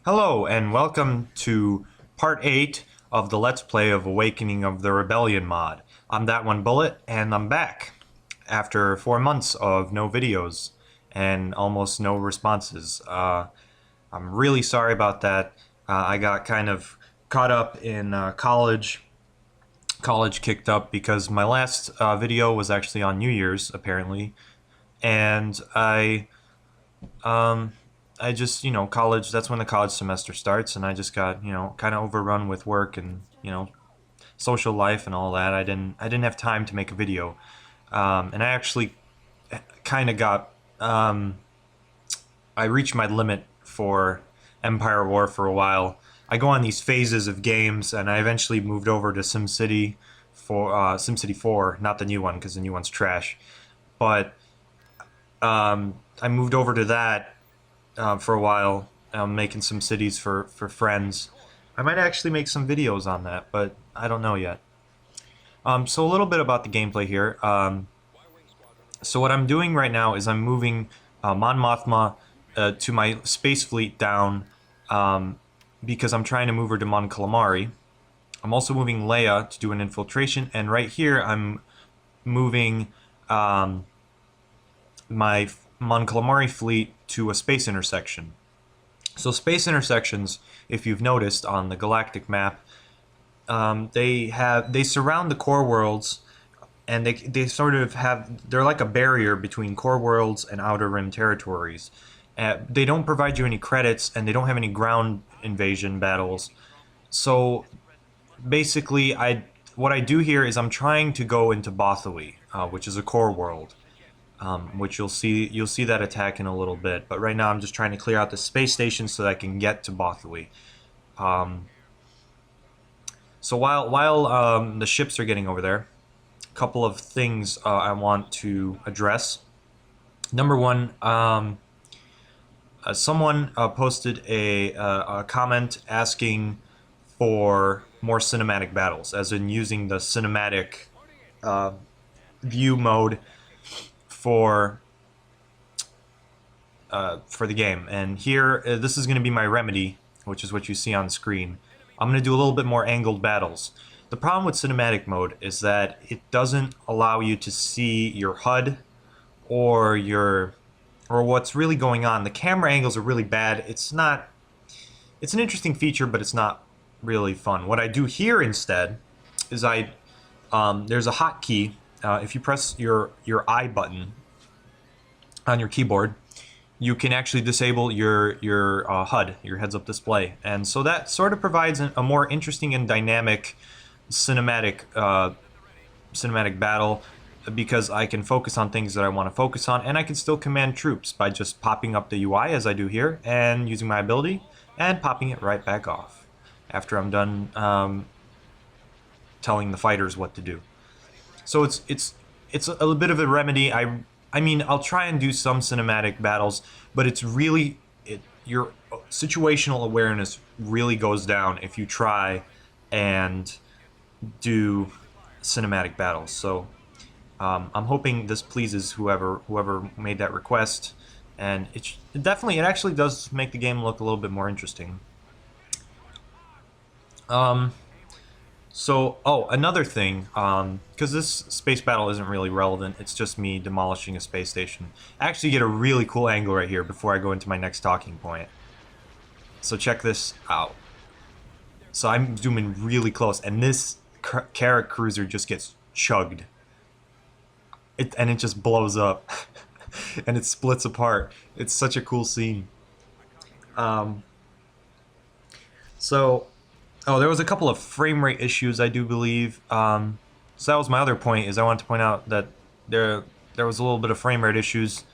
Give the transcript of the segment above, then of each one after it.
Hello, and welcome to part 8 of the Let's Play of Awakening of the Rebellion mod. I'm That One Bullet, and I'm back after 4 months of no videos and almost no responses. I'm really sorry about that. I got kind of caught up in college kicked up because my last video was actually on New Year's, apparently, and I just, college, that's when the college semester starts, and I just got, kind of overrun with work and, social life and all that. I didn't have time to make a video. And I actually kind of I reached my limit for Empire War for a while. I go on these phases of games, and I eventually moved over to SimCity for SimCity 4, not the new one because the new one's trash. But I moved over to that for a while, making some cities for friends. I might actually make some videos on that, but I don't know yet. So a little bit about the gameplay here. So what I'm doing right now is I'm moving Mon Mothma to my space fleet down because I'm trying to move her to Mon Calamari. I'm also moving Leia to do an infiltration, and right here I'm moving my Mon Calamari fleet to a space intersection. So space intersections, if you've noticed on the galactic map, they surround the core worlds, and they sort of they're like a barrier between core worlds and outer rim territories. They don't provide you any credits, and they don't have any ground invasion battles. So basically, what I do here is I'm trying to go into Bothui, which is a core world. Which you'll see that attack in a little bit. But right now I'm just trying to clear out the space station so that I can get to Bothui. So while the ships are getting over there, a couple of things I want to address. Number one, someone posted a comment asking for more cinematic battles, as in using the cinematic view mode for the game. And here, this is going to be my remedy, which is what you see on screen. I'm going to do a little bit more angled battles. The problem with cinematic mode is that it doesn't allow you to see your HUD or what's really going on. The camera angles are really bad. It's an interesting feature, but it's not really fun. What I do here instead is there's a hotkey. If you press your I button on your keyboard, you can actually disable your HUD, your heads-up display, and so that sort of provides a more interesting and dynamic cinematic battle, because I can focus on things that I want to focus on, and I can still command troops by just popping up the UI as I do here and using my ability and popping it right back off after I'm done telling the fighters what to do. So it's a bit of a remedy. I mean, I'll try and do some cinematic battles, but it's really your situational awareness really goes down if you try and do cinematic battles. So I'm hoping this pleases whoever made that request, and it actually does make the game look a little bit more interesting. So, another thing, because this space battle isn't really relevant, it's just me demolishing a space station. I actually get a really cool angle right here before I go into my next talking point. So check this out. So I'm zooming really close, and this Carrack cruiser just gets chugged. And it just blows up. And it splits apart. It's such a cool scene. There was a couple of frame rate issues, I do believe. So that was my other point, is I wanted to point out that there was a little bit of frame rate issues.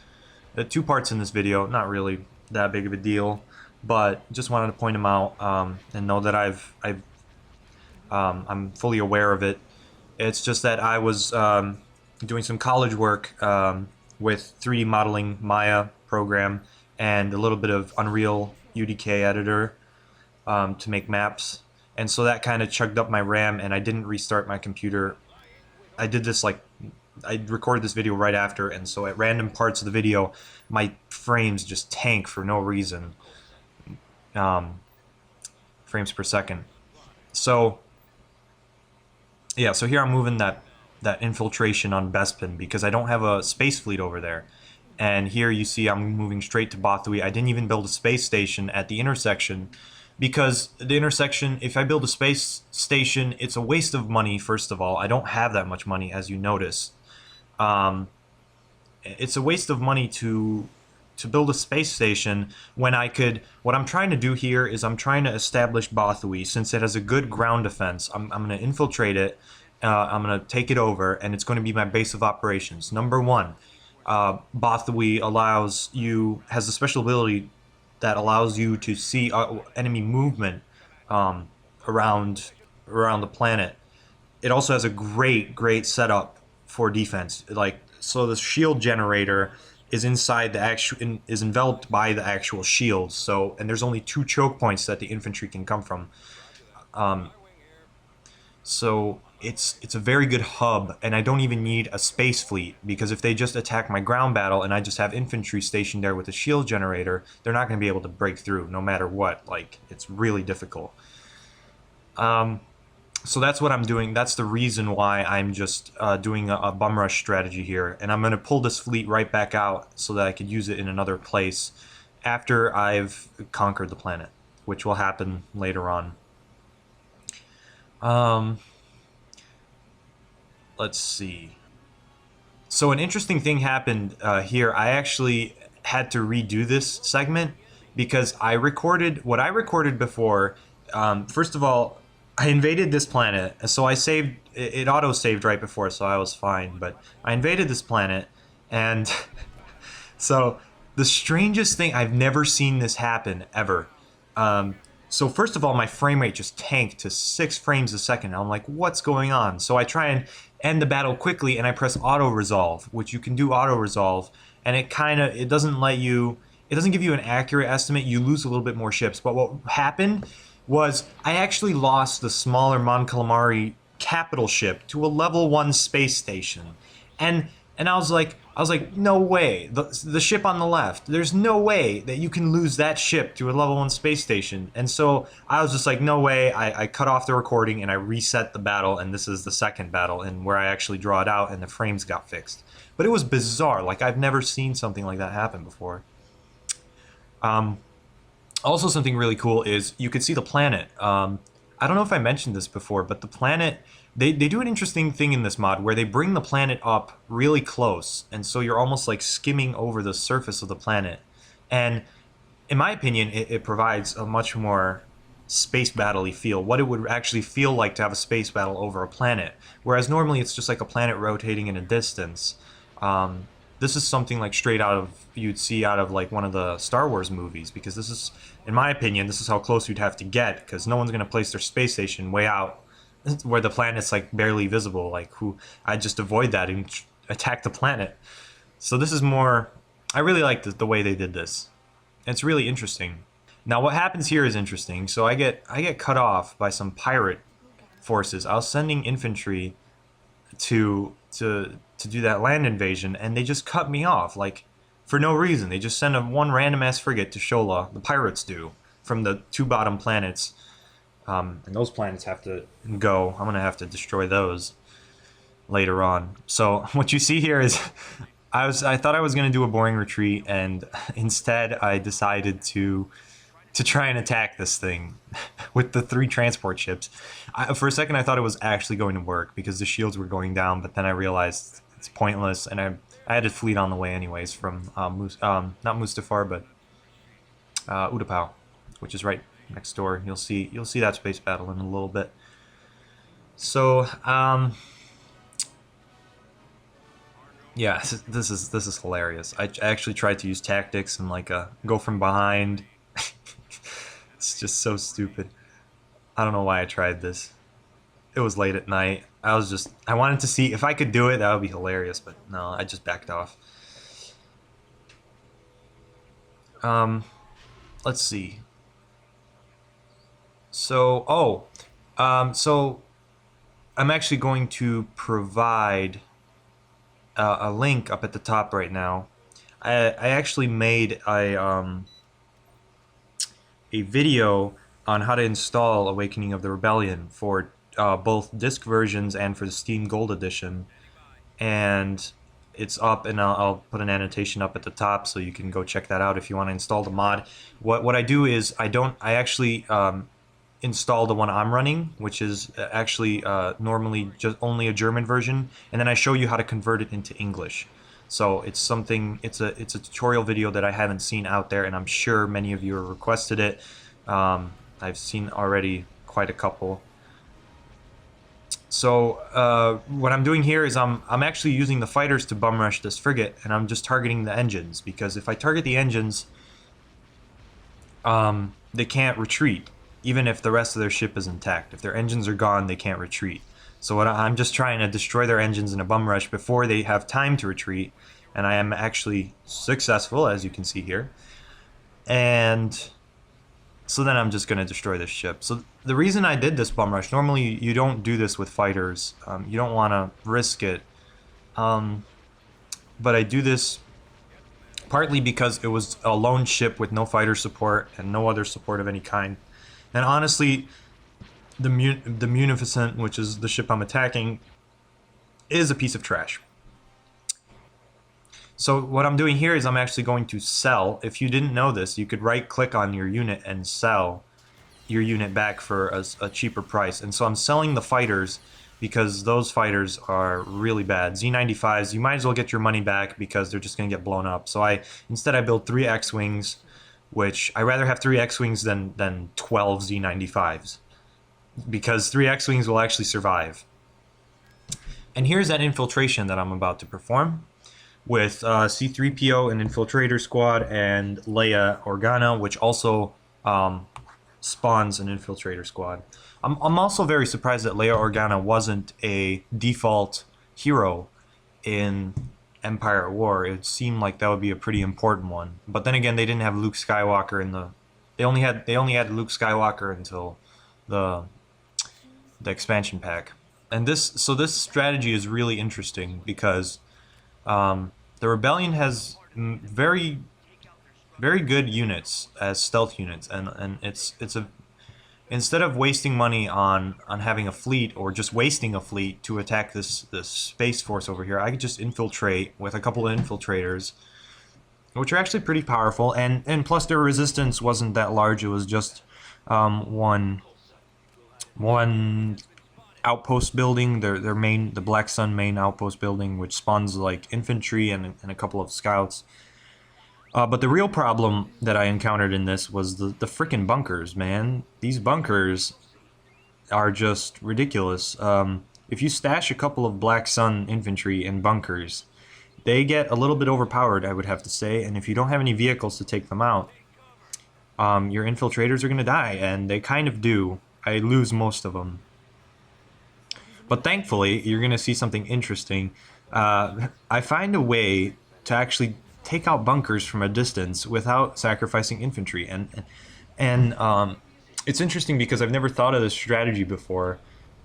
There are 2 parts in this video, not really that big of a deal, but just wanted to point them out and know that I'm fully aware of it. It's just that I was doing some college work with 3D modeling Maya program and a little bit of Unreal UDK editor to make maps. And so that kind of chugged up my RAM, and I didn't restart my computer. I did this I recorded this video right after, and so at random parts of the video, my frames just tank for no reason. um, frames per second. So yeah, so here I'm moving that infiltration on Bespin because I don't have a space fleet over there. And here you see I'm moving straight to Bothwy. I didn't even build a space station at the intersection because the intersection, if I build a space station, it's a waste of money, first of all. I don't have that much money, as you notice. Um, it's a waste of money to build a space station when I could. What I'm trying to do here is I'm trying to establish Bothwy since it has a good ground defense. I'm going to infiltrate it. I'm going to take it over, and it's going to be my base of operations. Number one, Bothwy has a special ability that allows you to see enemy movement um, around the planet. It also has a great setup for defense. Like, so the shield generator is inside the actual is enveloped by the actual shield. So, and there's only 2 choke points that the infantry can come from. So it's a very good hub, and I don't even need a space fleet because if they just attack my ground battle and I just have infantry stationed there with a shield generator, they're not going to be able to break through no matter what. Like, it's really difficult. So that's what I'm doing. That's the reason why I'm just doing a bum rush strategy here. And I'm going to pull this fleet right back out so that I could use it in another place after I've conquered the planet, which will happen later on. Let's see. So an interesting thing happened here. I actually had to redo this segment because what I recorded before. First of all, I invaded this planet, so I saved it. Auto saved right before, so I was fine. But I invaded this planet, and so the strangest thing, I've never seen this happen ever. So first of all, my frame rate just tanked to 6 frames a second. I'm like, what's going on? So I try and end the battle quickly, and I press auto resolve, which you can do auto resolve, and it doesn't give you an accurate estimate. You lose a little bit more ships. But what happened was I actually lost the smaller Mon Calamari capital ship to a level 1 space station. And I was like, no way. The ship on the left, there's no way that you can lose that ship to a level 1 space station. And so I was just like, no way. I cut off the recording and I reset the battle, and this is the second battle, and where I actually draw it out and the frames got fixed. But it was bizarre. Like, I've never seen something like that happen before. Also, something really cool is you could see the planet. I don't know if I mentioned this before, but the planet, they do an interesting thing in this mod where they bring the planet up really close, and so you're almost like skimming over the surface of the planet. And in my opinion, it provides a much more space battle-y feel, what it would actually feel like to have a space battle over a planet. Whereas normally it's just like a planet rotating in a distance. This is something like you'd see out of like one of the Star Wars movies, because this is, in my opinion, this is how close you'd have to get, because no one's going to place their space station way out where the planet's like barely visible. Like, I'd just avoid that and attack the planet. So this is more, I really like the way they did this. It's really interesting. Now what happens here is interesting. So I get cut off by some pirate forces. I was sending infantry to do that land invasion, and they just cut me off, like, for no reason. They just send one random ass frigate to Shola. The pirates do, from the 2 bottom planets, and those planets have to go. I'm gonna have to destroy those later on. So what you see here is I thought I was gonna do a boring retreat, and instead I decided to try and attack this thing with the 3 transport ships. For a second, I thought it was actually going to work because the shields were going down, but then I realized it's pointless, and I had a fleet on the way anyways from not Mustafar, but Utapau, which is right next door. You'll see that space battle in a little bit. So yeah, this is hilarious. I actually tried to use tactics and like go from behind. It's just so stupid. I don't know why I tried this. It was late at night. I wanted to see if I could do it. That would be hilarious, but no, I just backed off. Let's see. So, so I'm actually going to provide a link up at the top right now. I actually made a video on how to install Awakening of the Rebellion for both disc versions and for the Steam Gold Edition. And it's up, and I'll put an annotation up at the top so you can go check that out if you want to install the mod. What I do is I actually install the one I'm running, which is actually normally just only a German version, and then I show you how to convert it into English. So it's a tutorial video that I haven't seen out there, and I'm sure many of you have requested it. I've seen already quite a couple. So what I'm doing here is I'm actually using the fighters to bum rush this frigate, and I'm just targeting the engines, because if I target the engines, they can't retreat, even if the rest of their ship is intact. If their engines are gone, they can't retreat. So I'm just trying to destroy their engines in a bum rush before they have time to retreat, and I am actually successful, as you can see here. And so then I'm just going to destroy this ship. So the reason I did this bum rush, normally you don't do this with fighters. You don't want to risk it. But I do this partly because it was a lone ship with no fighter support and no other support of any kind. And honestly, the Munificent, which is the ship I'm attacking, is a piece of trash. So what I'm doing here is I'm actually going to sell. If you didn't know this, you could right click on your unit and sell your unit back for a cheaper price. And so I'm selling the fighters because those fighters are really bad. Z95s, you might as well get your money back because they're just going to get blown up. So instead I build 3 X-Wings, which I rather have 3 X-Wings than 12 Z95s, because 3 X-Wings will actually survive. And here's that infiltration that I'm about to perform with C-3PO, an infiltrator squad, and Leia Organa, which also spawns an infiltrator squad. I'm also very surprised that Leia Organa wasn't a default hero in Empire at War. It seemed like that would be a pretty important one. But then again, they didn't have Luke Skywalker in the... They only had Luke Skywalker until the expansion pack. And this strategy is really interesting because the Rebellion has very good units as stealth units, and it's a, instead of wasting money on having a fleet or just wasting a fleet to attack this space force over here, I could just infiltrate with a couple of infiltrators, which are actually pretty powerful, and plus their resistance wasn't that large. It was just one outpost building, the Black Sun main outpost building, which spawns like infantry and a couple of scouts. But the real problem that I encountered in this was the frickin' bunkers, man. These bunkers are just ridiculous. If you stash a couple of Black Sun infantry in bunkers, they get a little bit overpowered, I would have to say, and if you don't have any vehicles to take them out, your infiltrators are going to die, and they kind of do. I lose most of them. But thankfully, you're going to see something interesting. I find a way to actually take out bunkers from a distance without sacrificing infantry. And it's interesting because I've never thought of this strategy before.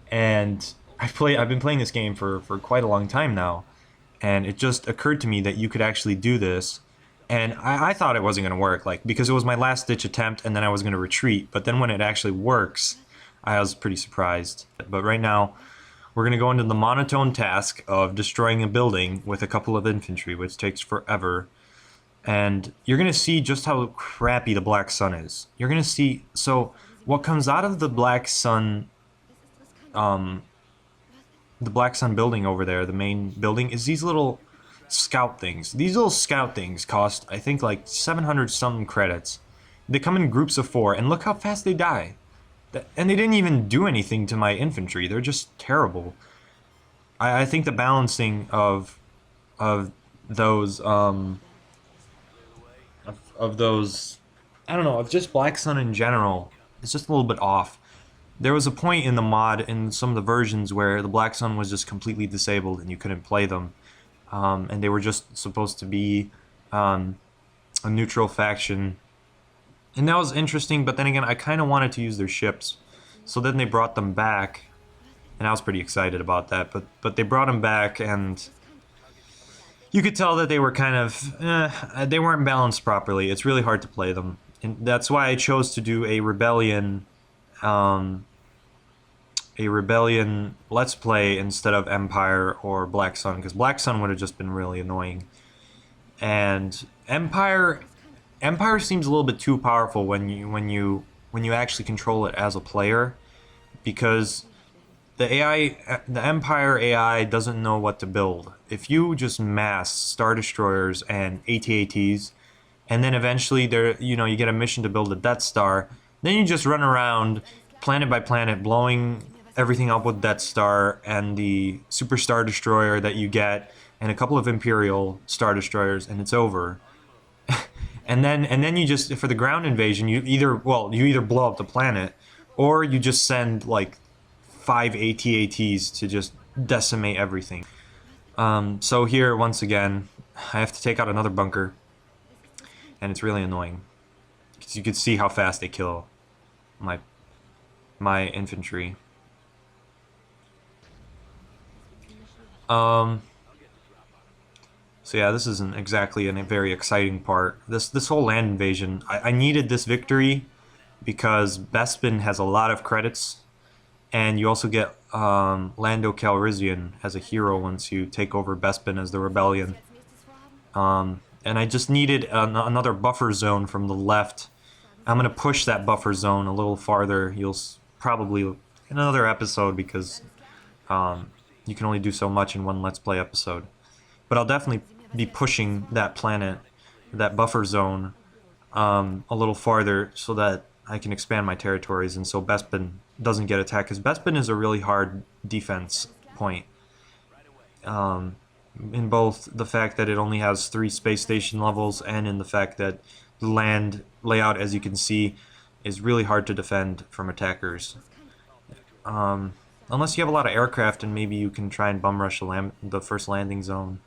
And I've been playing this game for quite a long time now. And it just occurred to me that you could actually do this. And I thought it wasn't going to work, because it was my last ditch attempt and then I was going to retreat. But then when it actually works, I was pretty surprised. But right now, we're going to go into the monotone task of destroying a building with a couple of infantry, which takes forever. And you're going to see just how crappy the Black Sun is. You're going to see... So, what comes out of the Black Sun... the Black Sun building over there, the main building, is these little scout things. These little scout things cost, I think, like 700-something credits. They come in groups of 4, and look how fast they die. And they didn't even do anything to my infantry. They're just terrible. I think the balancing of those of those, I don't know, of just Black Sun in general, it's just a little bit off. There was a point in the mod, in some of the versions, where the Black Sun was just completely disabled and you couldn't play them. And they were just supposed to be a neutral faction. And that was interesting, but then again, I kind of wanted to use their ships. So then they brought them back, and I was pretty excited about that. But they brought them back, and you could tell that they were kind of... they weren't balanced properly. It's really hard to play them And that's why I chose to do um, a rebellion let's play instead of Empire or Black Sun, because Black Sun would have just been really annoying. And Empire seems a little bit too powerful when you actually control it as a player, because the Empire AI doesn't know what to build. If you just mass Star Destroyers and AT-ATs, and then eventually you get a mission to build a Death Star, then you just run around planet by planet blowing everything up with Death Star and the Super Star Destroyer that you get, and a couple of Imperial Star Destroyers, and it's over. And then you just, for the ground invasion, you either blow up the planet, or you just send like 5 AT-ATs to just decimate everything. So here, once again, I have to take out another bunker, and it's really annoying because you can see how fast they kill my infantry. So yeah, this isn't exactly a very exciting part. This whole land invasion, I needed this victory because Bespin has a lot of credits, and you also get Lando Calrissian as a hero once you take over Bespin as the rebellion. And I just needed another buffer zone from the left. I'm gonna push that buffer zone a little farther. You'll probably in another episode, because you can only do so much in one Let's Play episode. But I'll definitely be pushing that planet, that buffer zone, a little farther so that I can expand my territories, and so Bespin doesn't get attacked, because Bespin is a really hard defense point. In both the fact that it only has 3 space station levels, and in the fact that the land layout, as you can see, is really hard to defend from attackers. Unless you have a lot of aircraft, and maybe you can try and bum rush the first landing zone.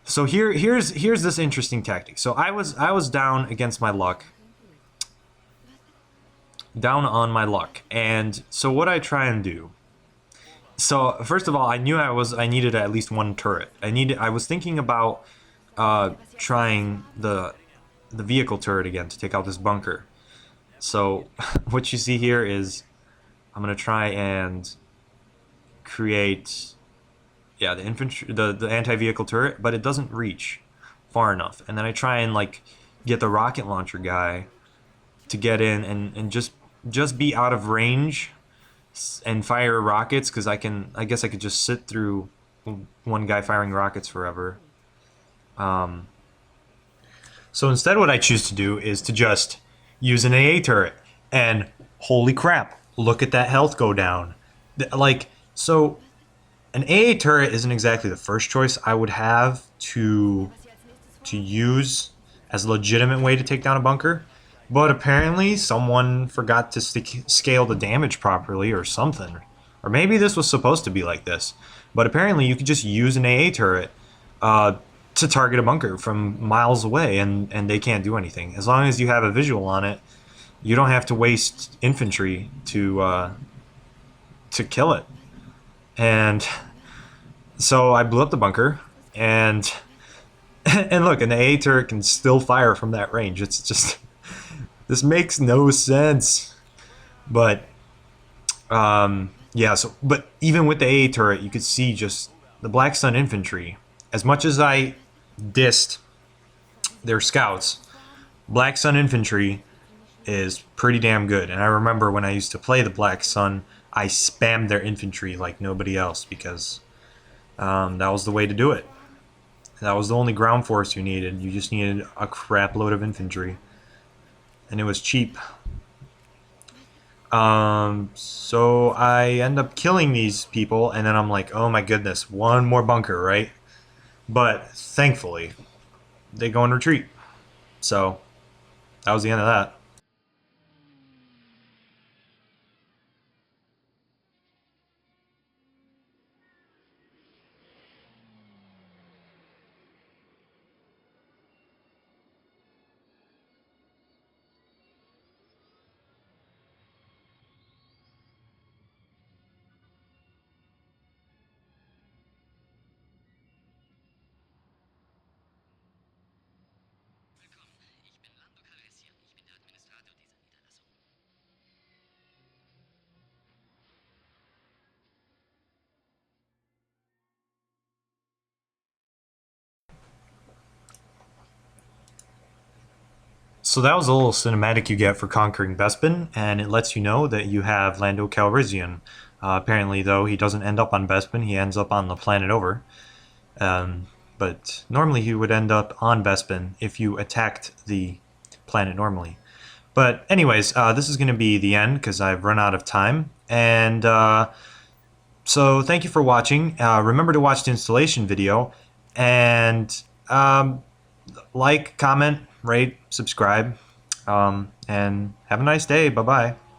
So here's this interesting tactic. So I was down against my luck, down on my luck, and so what I try and do. So first of all, I knew I needed at least one turret. I was thinking about trying the vehicle turret again to take out this bunker. So what you see here is I'm gonna try and create, yeah, the infantry, the anti-vehicle turret, but it doesn't reach far enough. And then I try and like get the rocket launcher guy to get in and just be out of range and fire rockets, because I guess I could just sit through one guy firing rockets forever. So instead, what I choose to do is to just use an AA turret, and holy crap, look at that health go down. Like, so an AA turret isn't exactly the first choice I would have to use as a legitimate way to take down a bunker, but apparently someone forgot to scale the damage properly or something. Or maybe this was supposed to be like this, but apparently you could just use an AA turret to target a bunker from miles away, and they can't do anything. As long as you have a visual on it, you don't have to waste infantry to kill it. And so I blew up the bunker, and and look, an AA turret can still fire from that range. It's just, this makes no sense. But yeah. So, but even with the AA turret, you could see just the Black Sun infantry. As much as I dissed their scouts, Black Sun infantry is pretty damn good. And I remember when I used to play the Black Sun, I spammed their infantry like nobody else, because that was the way to do it. That was the only ground force you needed. You just needed a crap load of infantry. And it was cheap. So I end up killing these people, and then I'm like, oh my goodness, one more bunker, right? But thankfully, they go in retreat. So that was the end of that. So that was a little cinematic you get for conquering Bespin, and it lets you know that you have Lando Calrissian. Apparently, though, he doesn't end up on Bespin, he ends up on the planet over. Um, but normally he would end up on Bespin if you attacked the planet normally. But anyways, this is going to be the end because I've run out of time. And so thank you for watching. Remember to watch the installation video. And like, comment, rate, subscribe. And have a nice day. Bye-bye.